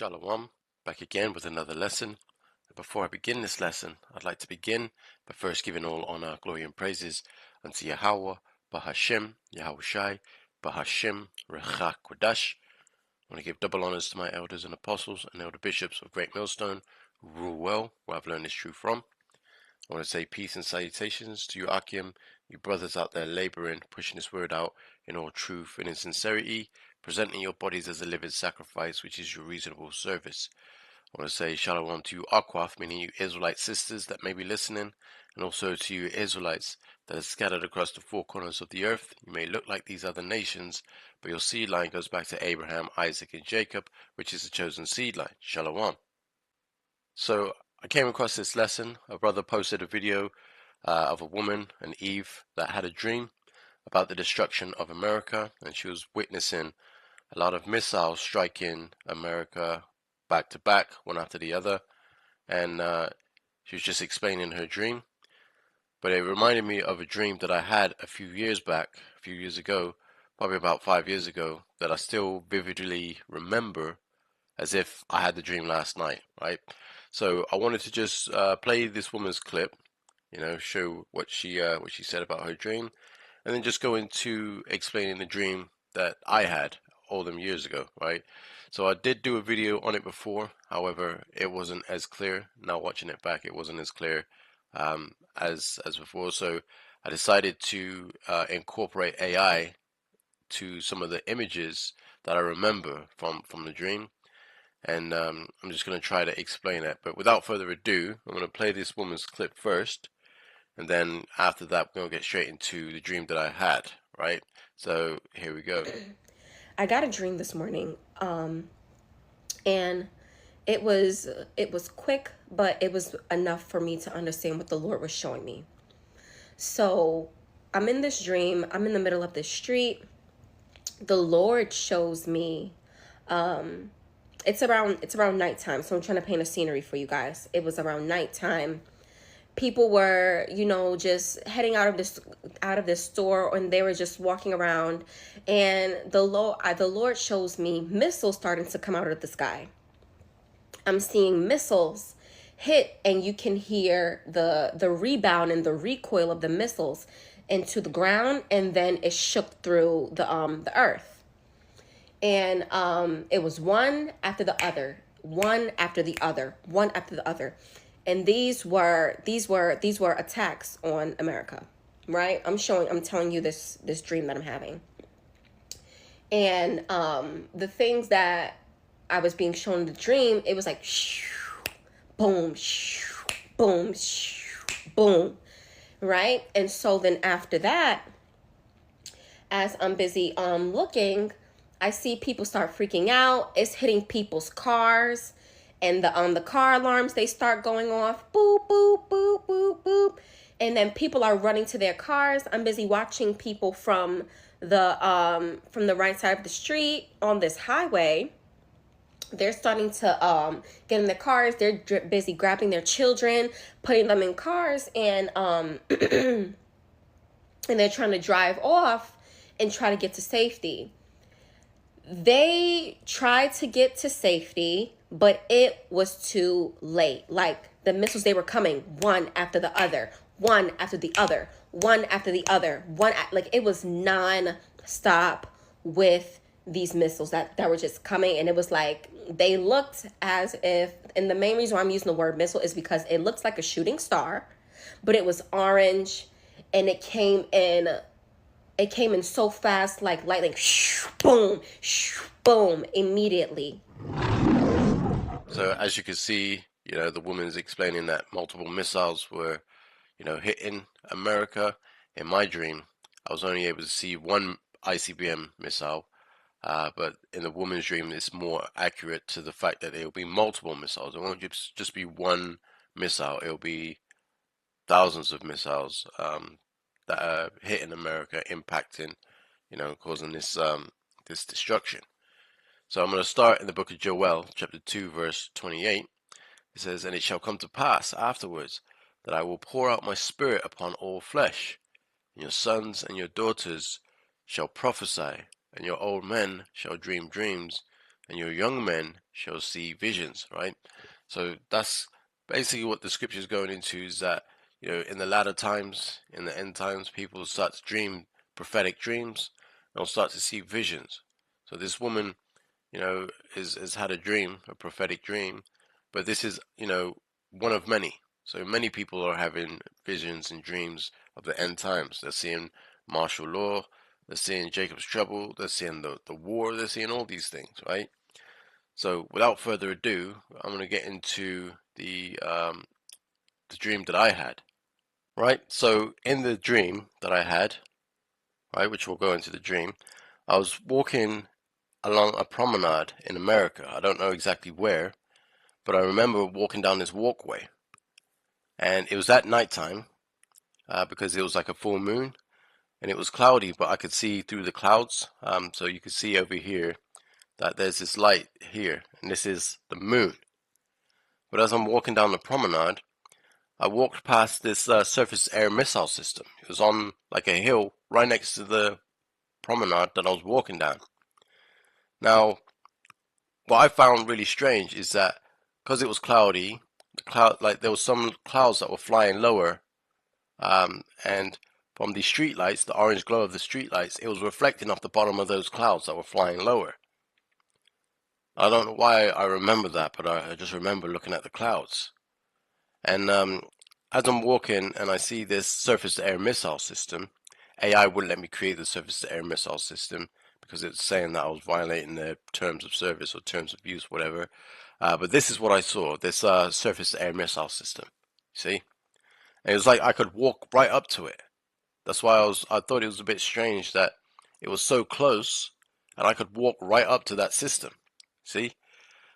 Shalom, back again with another lesson. Before I begin this lesson, I'd like to begin by first giving all honor, glory, and praises unto Yahweh, Bahashem, Yahweh Shai, Bahashem, Rechak Kodash. I want to give double honors to my elders and apostles and elder bishops of Great Millstone who rule well, where I've learned this truth from. I want to say peace and salutations to you, Akim, you brothers out there laboring, pushing this word out in all truth and in sincerity, presenting your bodies as a living sacrifice, which is your reasonable service. I want to say shalom to you, Akwaf, meaning you Israelite sisters that may be listening, and also to you Israelites that are scattered across the four corners of the earth. You may look like these other nations, but your seed line goes back to Abraham, Isaac, and Jacob, which is the chosen seed line. Shalom. So I came across this lesson. A brother posted a video of a woman, an Eve, that had a dream about the destruction of America, and she was witnessing a lot of missiles striking America back to back, one after the other, and she was just explaining her dream. But it reminded me of a dream that I had a few years ago, probably about 5 years ago, that I still vividly remember as if I had the dream last night, right? So I wanted to just play this woman's clip, show what she said about her dream, and then just go into explaining the dream that I had all them years ago, right? So I did do a video on it before, however, it wasn't as clear. Now watching it back, it wasn't as clear as before. So I decided to incorporate AI to some of the images that I remember from the dream, and I'm just going to try to explain it. But without further ado, I'm going to play this woman's clip first, and then after that, we're going to get straight into the dream that I had, right? So here we go. I got a dream this morning, and it was quick, but it was enough for me to understand what the Lord was showing me. So I'm in this dream. I'm in the middle of this street. The Lord shows me. It's around nighttime, so I'm trying to paint a scenery for you guys. It was around nighttime. People were, just heading out of this store, and they were just walking around, and the Lord shows me missiles starting to come out of the sky. I'm seeing missiles hit, and you can hear the rebound and the recoil of the missiles into the ground, and then it shook through the earth. And it was one after the other, one after the other, one after the other. And these were attacks on America, right? I'm telling you this dream that I'm having. And the things that I was being shown in the dream, it was like boom, boom, boom, right? And so then after that, as I'm busy looking, I see people start freaking out. It's hitting people's cars, and the car alarms, they start going off, boop boop boop boop boop, and then people are running to their cars. I'm busy watching people from the right side of the street on this highway. They're starting to get in their cars. They're busy grabbing their children, putting them in cars, and and they're trying to drive off and try to get to safety. They tried to get to safety, but it was too late. Like, the missiles, they were coming one after the other, one after the other, one after the other, like it was non-stop with these missiles that were just coming. And it was like, they looked as if, and the main reason why I'm using the word missile is because it looks like a shooting star, but it was orange, and it came in so fast, like lightning, boom, boom, immediately. So as you can see, the woman's explaining that multiple missiles were, hitting America. In my dream, I was only able to see one ICBM missile, but in the woman's dream, it's more accurate to the fact that there will be multiple missiles. It won't just be one missile. It'll be thousands of missiles that are hitting America, impacting, causing this destruction. So I'm going to start in the book of Joel, chapter 2, verse 28. It says, "And it shall come to pass afterwards that I will pour out my spirit upon all flesh, and your sons and your daughters shall prophesy, and your old men shall dream dreams, and your young men shall see visions, right? So that's basically what the scripture is going into, is that, in the latter times, in the end times, people start to dream prophetic dreams, and they'll start to see visions. So this woman, has had a dream, a prophetic dream, but this is, one of many. So many people are having visions and dreams of the end times. They're seeing martial law, they're seeing Jacob's trouble, they're seeing the war, they're seeing all these things, right? So without further ado, I'm going to get into the dream that I had, right? So in the dream that I had, right, which we'll go into the dream, I was walking along a promenade in America. I don't know exactly where, but I remember walking down this walkway, and it was at nighttime because it was like a full moon, and it was cloudy, but I could see through the clouds. So you could see over here that there's this light here, and this is the moon. But as I'm walking down the promenade, I walked past this surface air missile system. It was on like a hill right next to the promenade that I was walking down. Now, what I found really strange is that because it was cloudy, there was some clouds that were flying lower, and from the streetlights, the orange glow of the streetlights, it was reflecting off the bottom of those clouds that were flying lower. I don't know why I remember that, but I just remember looking at the clouds. And as I'm walking and I see this surface-to-air missile system, AI wouldn't let me create the surface-to-air missile system because it's saying that I was violating their terms of service or terms of use, whatever. But this is what I saw, this surface-to-air missile system. See? And it was like I could walk right up to it. That's why I thought it was a bit strange that it was so close and I could walk right up to that system. See?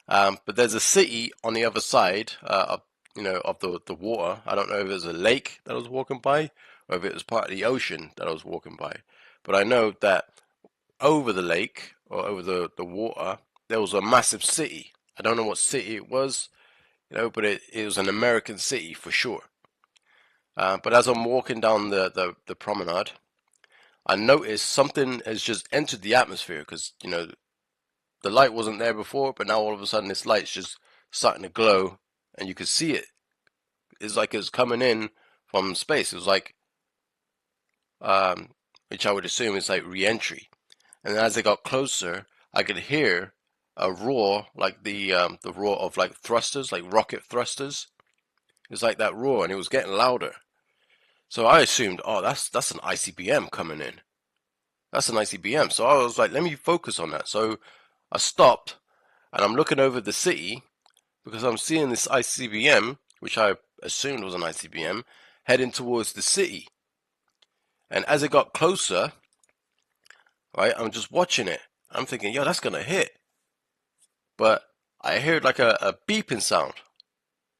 But there's a city on the other side of the water. I don't know if it was a lake that I was walking by or if it was part of the ocean that I was walking by. But I know that over the lake or over the water, there was a massive city. I don't know what city it was, but it was an American city for sure. But as I'm walking down the promenade, I noticed something has just entered the atmosphere because, the light wasn't there before, but now all of a sudden this light's just starting to glow and you could see it. It's like it was coming in from space. It was like, which I would assume is like re-entry. And as it got closer, I could hear a roar, like the roar of like thrusters, like rocket thrusters. It was like that roar, and it was getting louder. So I assumed, oh, that's an ICBM coming in. That's an ICBM. So I was like, let me focus on that. So I stopped, and I'm looking over the city because I'm seeing this ICBM, which I assumed was an ICBM, heading towards the city. And as it got closer, right, I'm just watching it. I'm thinking, yo, that's gonna hit. But I heard like a beeping sound.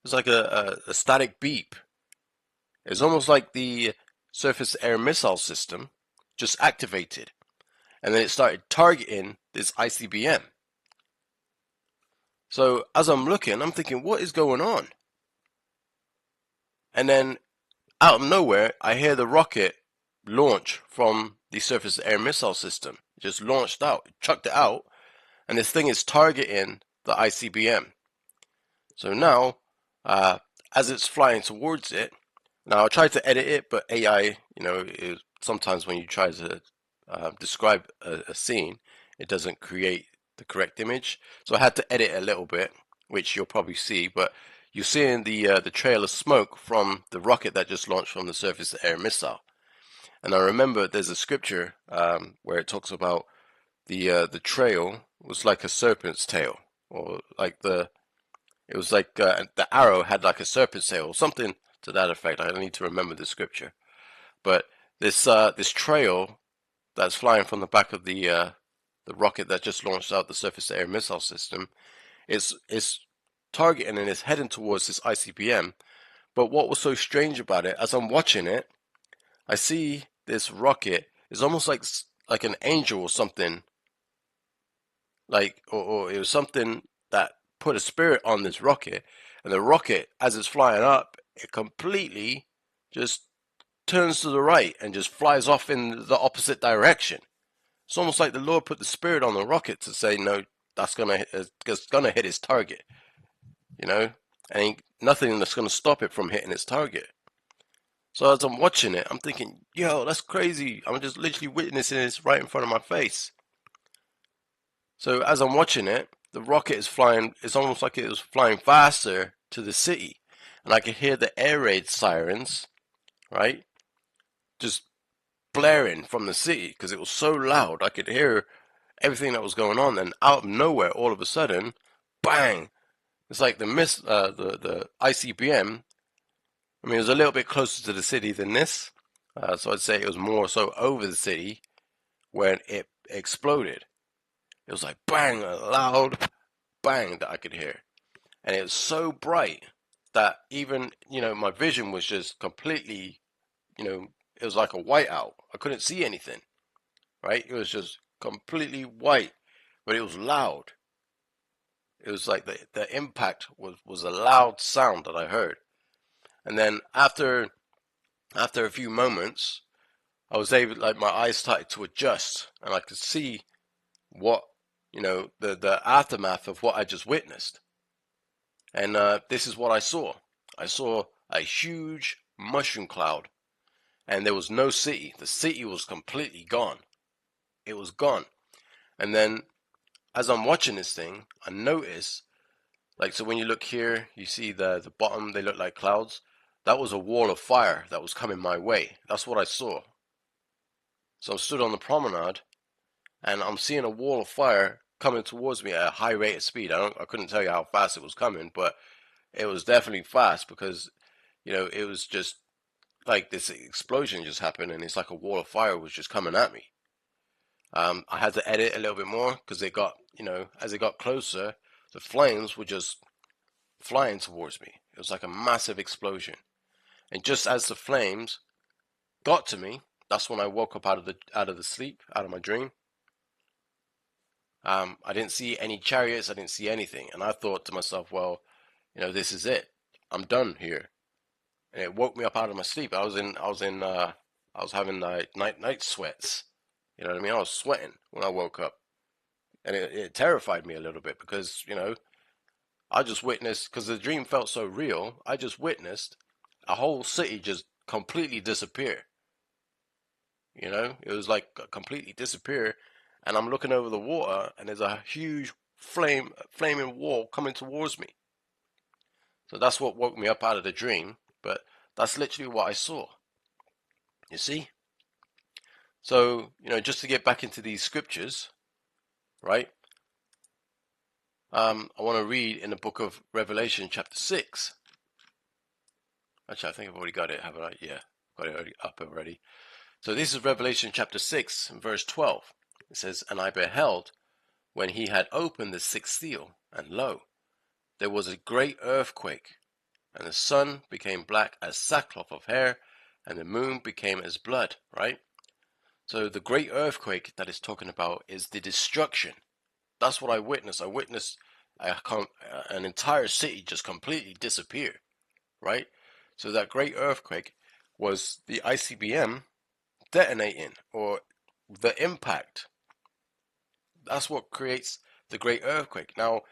It's like a static beep. It's almost like the surface air missile system just activated. And then it started targeting this ICBM. So as I'm looking, I'm thinking, what is going on? And then out of nowhere, I hear the rocket launch from the surface air missile system. It just launched out, chucked it out, and this thing is targeting the ICBM. So now, as it's flying towards it, now I tried to edit it, but AI, sometimes when you try to describe a scene, it doesn't create the correct image. So I had to edit a little bit, which you'll probably see, but you're seeing the trail of smoke from the rocket that just launched from the surface-to-air missile. And I remember there's a scripture where it talks about the trail was like a serpent's tail, or like it was like the arrow had like a serpent's tail, or something to that effect. I need to remember the scripture. But this trail that's flying from the back of the rocket that just launched out the surface-to-air missile system is targeting and is heading towards this ICBM. But what was so strange about it, as I'm watching it, I see this rocket is almost like an angel or something, like or it was something that put a spirit on this rocket, and the rocket, as it's flying up, it completely just turns to the right and just flies off in the opposite direction. It's almost like the Lord put the spirit on the rocket to say, no, that's gonna hit its target, you know, and ain't nothing that's gonna stop it from hitting its target. So as I'm watching it, I'm thinking, yo, that's crazy. I'm just literally witnessing this right in front of my face. So as I'm watching it, the rocket is flying. It's almost like it was flying faster to the city, and I could hear the air raid sirens, right, just blaring from the city because it was so loud. I could hear everything that was going on, and out of nowhere, all of a sudden, bang! It's like the ICBM. I mean, it was a little bit closer to the city than this, so I'd say it was more so over the city when it exploded. It was like bang, a loud bang that I could hear, and it was so bright that even my vision was just completely, it was like a whiteout. I couldn't see anything. Right? It was just completely white, but it was loud. It was like the impact was a loud sound that I heard. And then after a few moments, I was able, like, my eyes started to adjust, and I could see what the aftermath of what I just witnessed. And this is what I saw. I saw a huge mushroom cloud, and there was no city. The city was completely gone. It was gone. And then as I'm watching this thing, I notice, like, so when you look here, you see the bottom, they look like clouds. That was a wall of fire that was coming my way. That's what I saw. So I'm stood on the promenade, and I'm seeing a wall of fire coming towards me at a high rate of speed. I couldn't tell you how fast it was coming, but it was definitely fast because, it was just like this explosion just happened, and it's like a wall of fire was just coming at me. I had to edit a little bit more because it got, as it got closer, the flames were just flying towards me. It was like a massive explosion. And just as the flames got to me, that's when I woke up out of the sleep, out of my dream. I didn't see any chariots. I didn't see anything, and I thought to myself, well, this is it. I'm done here. And it woke me up out of my sleep. I was having night sweats. You know what I mean? I was sweating when I woke up, and it terrified me a little bit because I just witnessed, because the dream felt so real. I just witnessed a whole city just completely disappear. It was like completely disappear, and I'm looking over the water, and there's a huge flaming wall coming towards me. So that's what woke me up out of the dream. But that's literally what I saw. You see? So, just to get back into these scriptures, right? I want to read in the book of Revelation, chapter 6. Actually, I think I've already got it, haven't I? Yeah, got it up already. So this is Revelation chapter 6, verse 12. It says, "And I beheld, when he had opened the sixth seal, and lo, there was a great earthquake, and the sun became black as sackcloth of hair, and the moon became as blood," right? So the great earthquake that it's talking about is the destruction. That's what I witnessed. I witnessed an entire city just completely disappear, right? So that great earthquake was the ICBM detonating, or the impact. That's what creates the great earthquake. Now,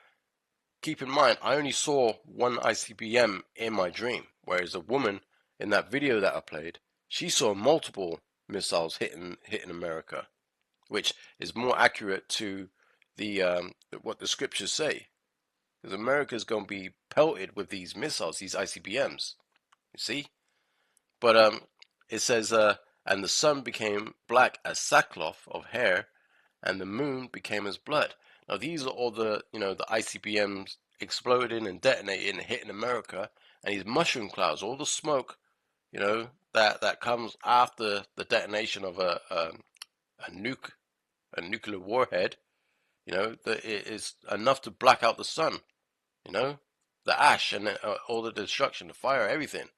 keep in mind, I only saw one ICBM in my dream, whereas the woman in that video that I played, she saw multiple missiles hitting America, which is more accurate to the what the scriptures say, because America is going to be pelted with these missiles, these ICBMs. You see, but it says, "And the sun became black as sackcloth of hair, and the moon became as blood." Now these are all the the ICBMs exploding and detonating and hitting America, and these mushroom clouds, all the smoke, that comes after the detonation of a nuclear warhead, that it is enough to black out the sun, the ash and all the destruction, the fire, everything,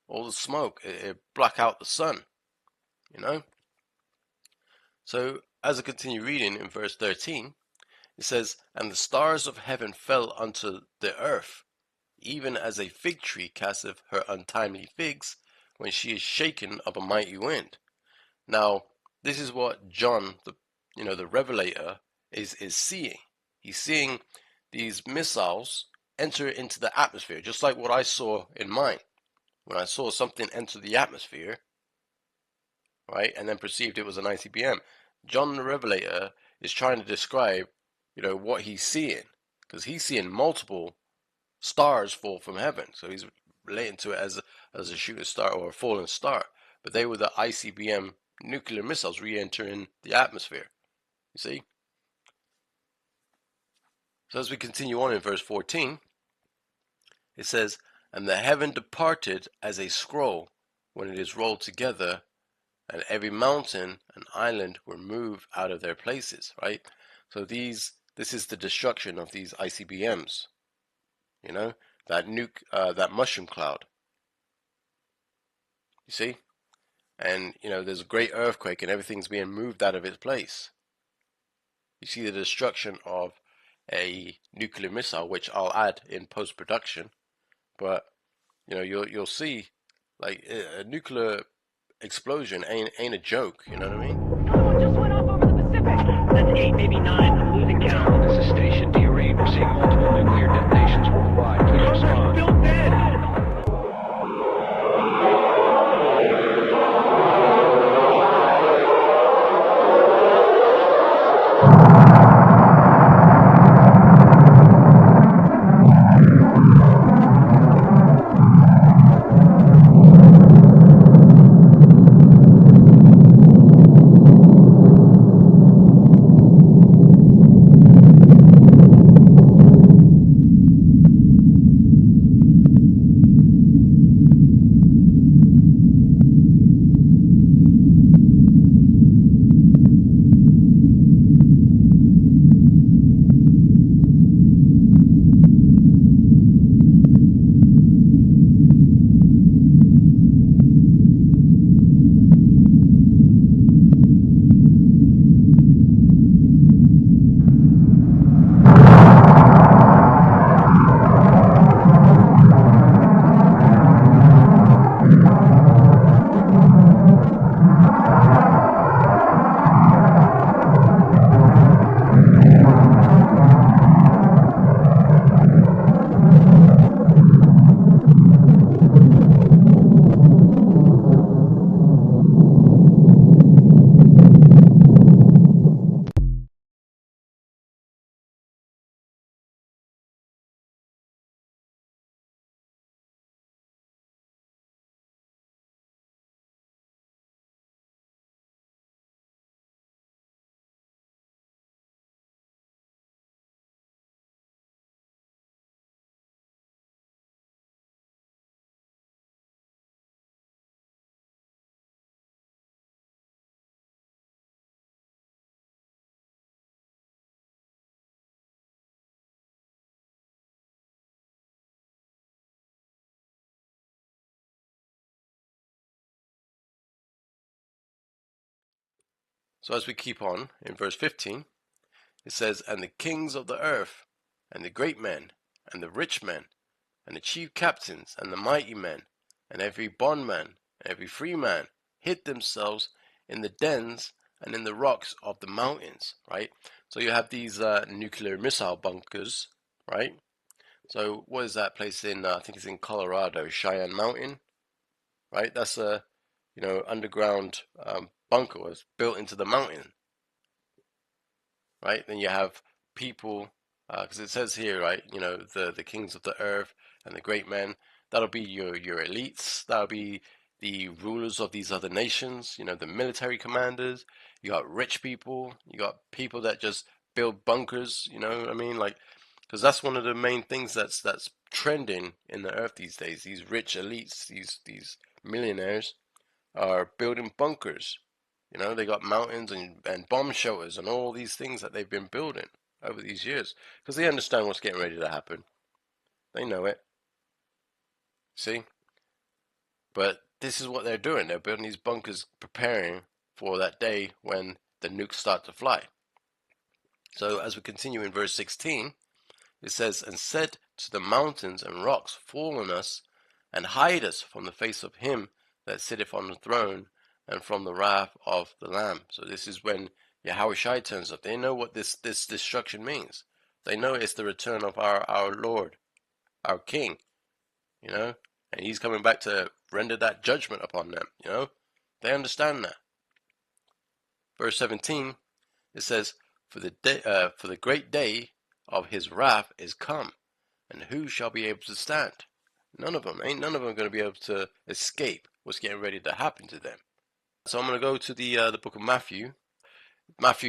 all the smoke, it black out the sun, you know. So as I continue reading in verse 13, it says, "And the stars of heaven fell unto the earth, even as a fig tree casteth her untimely figs when she is shaken of a mighty wind." Now, this is what John, the Revelator, is seeing. He's seeing these missiles enter into the atmosphere, just like what I saw in mine. When I saw something enter the atmosphere, right, and then perceived it was an ICBM, John the Revelator is trying to describe, what he's seeing, because he's seeing multiple stars fall from heaven. So he's relating to it as a shooting star or a falling star. But they were the ICBM nuclear missiles re-entering the atmosphere. You see? So as we continue on in verse 14, it says, "And the heaven departed as a scroll when it is rolled together, and every mountain and island were moved out of their places." Right? So this is the destruction of these ICBMs. That mushroom cloud. You see? And there's a great earthquake and everything's being moved out of its place. You see the destruction of a nuclear missile, which I'll add in post-production, but you'll see, like, a nuclear explosion ain't a joke. You know what I mean? Another one just went off over the Pacific. That's 8, maybe 9. I'm losing count. This is Station D. Reed. We're seeing multiple nuclear detonations worldwide. Please respond. Still dead. So as we keep on in verse 15, it says, "And the kings of the earth, and the great men, and the rich men, and the chief captains, and the mighty men, and every bondman, and every free man, hid themselves in the dens and in the rocks of the mountains." Right? So you have these nuclear missile bunkers, right? So what is that place in? I think it's in Colorado, Cheyenne Mountain, right? That's a underground bunker was built into the mountain, right? Then you have people, because it says here, right? The kings of the earth and the great men. That'll be your elites. That'll be the rulers of these other nations. The military commanders. You got rich people. You got people that just build bunkers. You know what I mean? Like, because that's one of the main things that's trending in the earth these days. These rich elites, these millionaires are building bunkers. They got mountains and bomb shelters and all these things that they've been building over these years because they understand what's getting ready to happen. They know it. See? But this is what they're doing. They're building these bunkers preparing for that day when the nukes start to fly. So as we continue in verse 16, it says, "And said to the mountains and rocks, Fall on us, and hide us from the face of him that sitteth on the throne, and from the wrath of the Lamb." So this is when Yahushua turns up. They know what this destruction means. They know it's the return of our Lord, our King, you know, and he's coming back to render that judgment upon them, you know. They understand that. Verse 17, it says, for the great day of his wrath is come, and who shall be able to stand? None of them. Ain't none of them going to be able to escape what's getting ready to happen to them. So I'm going to go to the book of Matthew,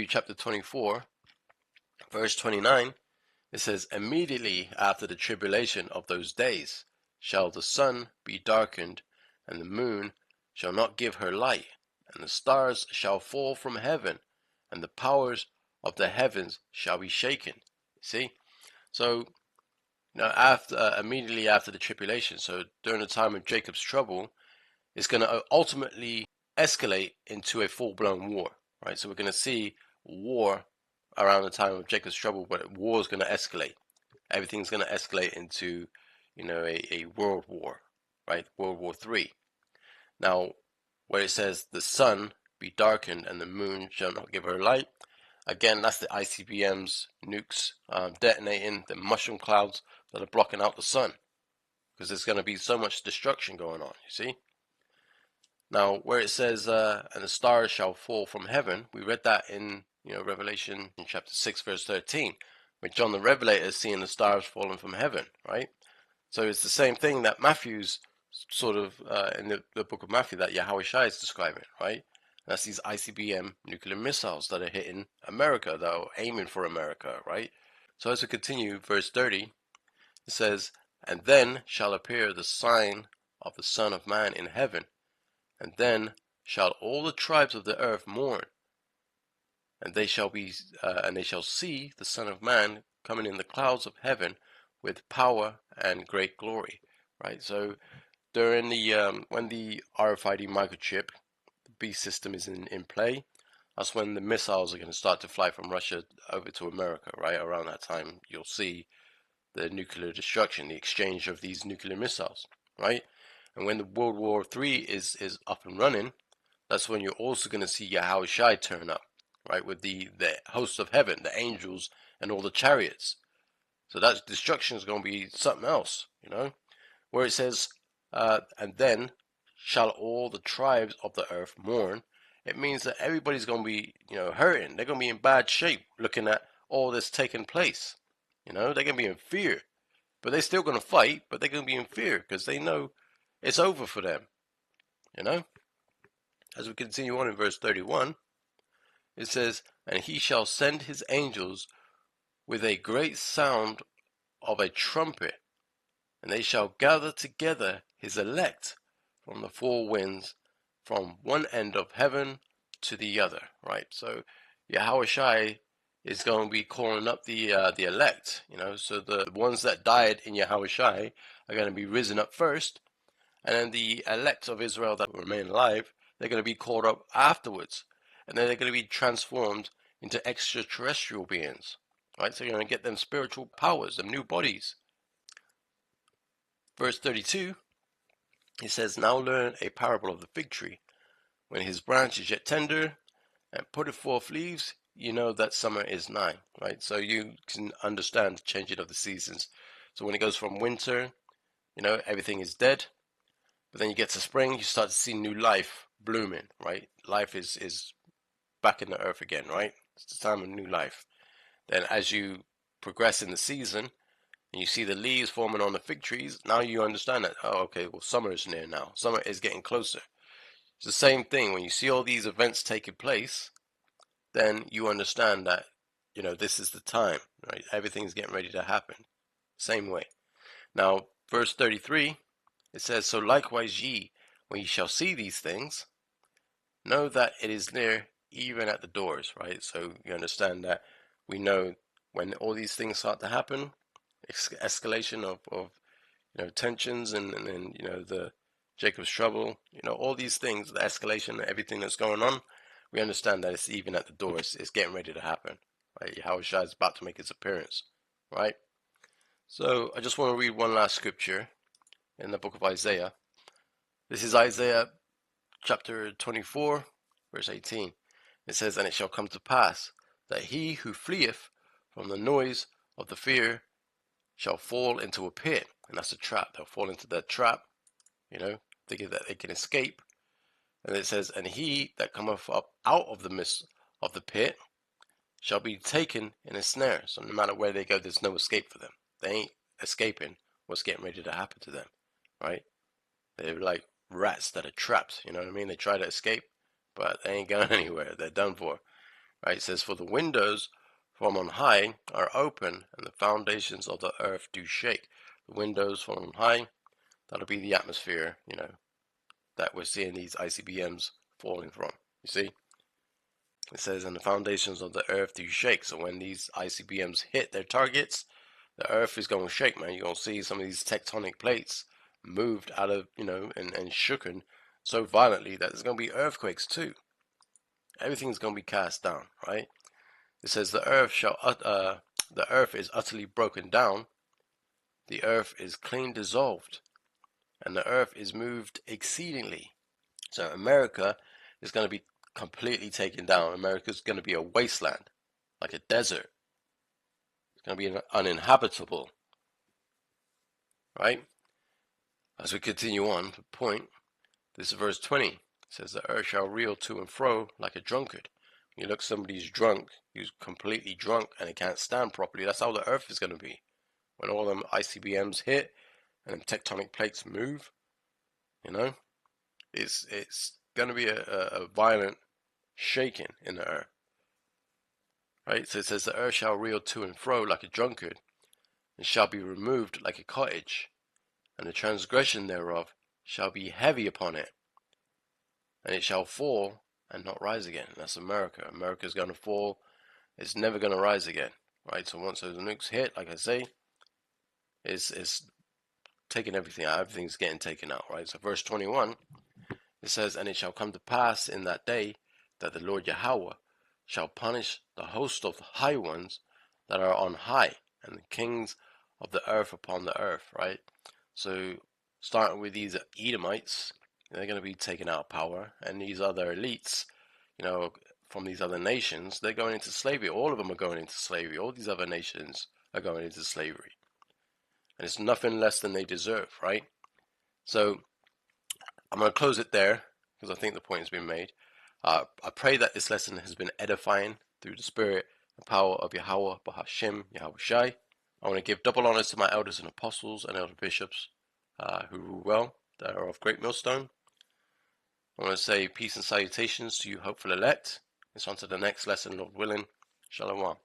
chapter 24, verse 29. It says, immediately after the tribulation of those days shall the sun be darkened, and the moon shall not give her light, and the stars shall fall from heaven, and the powers of the heavens shall be shaken. See? So, immediately after the tribulation, so during the time of Jacob's trouble, it's going to ultimately escalate into a full-blown war, right? So we're going to see war around the time of Jacob's trouble, but war is going to escalate. Everything's going to escalate into, a world war, right? World War III. Now, where it says the sun be darkened and the moon shall not give her light, again, that's the ICBM's nukes detonating the mushroom clouds that are blocking out the sun, because there's going to be so much destruction going on, you see? Now, where it says, and the stars shall fall from heaven, we read that in, Revelation in chapter 6, verse 13, where John the Revelator is seeing the stars falling from heaven, right? So it's the same thing that Matthew's sort of, in the book of Matthew, that Yahushua is describing, right? And that's these ICBM nuclear missiles that are hitting America, that are aiming for America, right? So as we continue, verse 30, it says, and then shall appear the sign of the Son of Man in heaven, and then shall all the tribes of the earth mourn, and they shall see the Son of Man coming in the clouds of heaven with power and great glory. Right. So during the when the RFID microchip, the beast system is in play, that's when the missiles are going to start to fly from Russia over to America. Right. Around that time, you'll see the nuclear destruction, the exchange of these nuclear missiles. Right. And when the World War III is up and running, that's when you're also going to see Yahushua turn up, right, with the hosts of heaven, the angels, and all the chariots. So that destruction is going to be something else, where it says, and then shall all the tribes of the earth mourn. It means that everybody's going to be, hurting. They're going to be in bad shape looking at all this taking place. They're going to be in fear. But they're still going to fight, but they're going to be in fear because they know it's over for them, As we continue on in verse 31, it says, and he shall send his angels with a great sound of a trumpet, and they shall gather together his elect from the four winds, from one end of heaven to the other, right? So Yahushua is going to be calling up the elect, so the ones that died in Yahushua are going to be risen up first, and then the elect of Israel that remain alive, they're going to be called up afterwards, and then they're going to be transformed into extraterrestrial beings, right? So you're going to get them spiritual powers, them new bodies. Verse 32, he says, now learn a parable of the fig tree. When his branch is yet tender and putteth forth leaves, you know that summer is nigh, right? So you can understand the changing of the seasons. So when it goes from winter, everything is dead. But then you get to spring, you start to see new life blooming, right? Life is back in the earth again, right? It's the time of new life. Then as you progress in the season, and you see the leaves forming on the fig trees, now you understand that, oh, okay, well, summer is near now. Summer is getting closer. It's the same thing. When you see all these events taking place, then you understand that, this is the time, right? Everything's getting ready to happen. Same way. Now, verse 33, it says, so likewise ye, when ye shall see these things, know that it is near, even at the doors, right? So you understand that we know when all these things start to happen, escalation of tensions and the Jacob's trouble, all these things, the escalation, everything that's going on, we understand that it's even at the doors. It's getting ready to happen, right? Yahushua is about to make his appearance, right? So I just want to read one last scripture in the book of Isaiah. This is Isaiah chapter 24, verse 18. It says, and it shall come to pass that he who fleeth from the noise of the fear shall fall into a pit. And that's a trap. They'll fall into that trap, thinking that they can escape. And it says, and he that cometh up out of the midst of the pit shall be taken in a snare. So no matter where they go, there's no escape for them. They ain't escaping what's getting ready to happen to them, right? They're like rats that are trapped, you know what I mean? They try to escape, but they ain't going anywhere. They're done for, right? It says, for the windows from on high are open, and the foundations of the earth do shake. The windows from on high, that'll be the atmosphere, that we're seeing these ICBMs falling from. You see? It says, and the foundations of the earth do shake. So when these ICBMs hit their targets, the earth is going to shake, man. You're going to see some of these tectonic plates moved out of, and shooken so violently that there's going to be earthquakes too. Everything's going to be cast down, right? It says the earth is utterly broken down. The earth is clean dissolved, and the earth is moved exceedingly. So America is going to be completely taken down. America is going to be a wasteland, like a desert. It's going to be uninhabitable, right? As we continue on, the point, this is verse 20. It says, the earth shall reel to and fro like a drunkard. When you look, somebody's drunk, he's completely drunk, and he can't stand properly. That's how the earth is going to be. When all them ICBMs hit, and them tectonic plates move, it's going to be a violent shaking in the earth. Right? So it says, the earth shall reel to and fro like a drunkard, and shall be removed like a cottage, and the transgression thereof shall be heavy upon it, and it shall fall and not rise again. And that's America. America's going to fall. It's never going to rise again. Right? So once those nukes hit, like I say, it's taking everything out. Everything's getting taken out. Right? So verse 21, it says, and it shall come to pass in that day that the Lord Yahweh shall punish the host of high ones that are on high, and the kings of the earth upon the earth, right? So starting with these Edomites, they're going to be taken out of power, and these other elites, from these other nations, they're going into slavery. All of them are going into slavery. All these other nations are going into slavery. And it's nothing less than they deserve, right? So I'm going to close it there, because I think the point has been made. I pray that this lesson has been edifying through the spirit and power of Yahweh, Bahashim, Yahweh Shai. I want to give double honors to my elders and apostles and elder bishops who rule well, that are of great millstone. I want to say peace and salutations to you hopeful elect. It's on to the next lesson, Lord willing. Shalom.